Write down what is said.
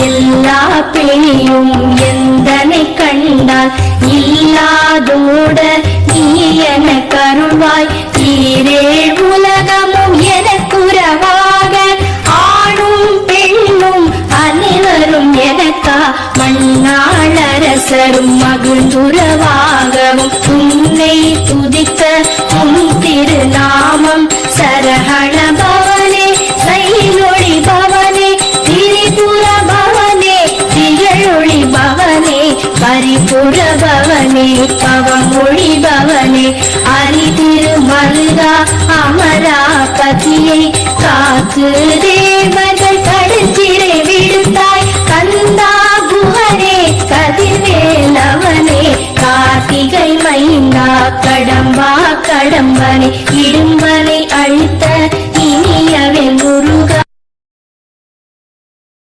எல்லா பிணியும் எந்தனை கண்டால் இல்லாதோட நீ என கருள்வாய். ஈரேழ் உலகமும் எனக்குறவாக ஆணும் பெண்ணும் அனைவரும் எனக்கா மண்ணாளரசரும் மகிழ்ந்துறவாகவும் உன்னை துதித்த உன் திருநாமம் சரஹண பவனே சைலொளி பவனே திரிபுர பவனே திகழொளி பவனே பரிபுர பவனே பவமொழி பவனே அரிதிருமருகா அமராபதியை காத்து தேவர்கள் கடுஞ்சிறை விடுத்தாய். கந்தா குஹனே கதிர்வேலவனே கார்த்திகை மைந்தா கடம்பா கடம்பனே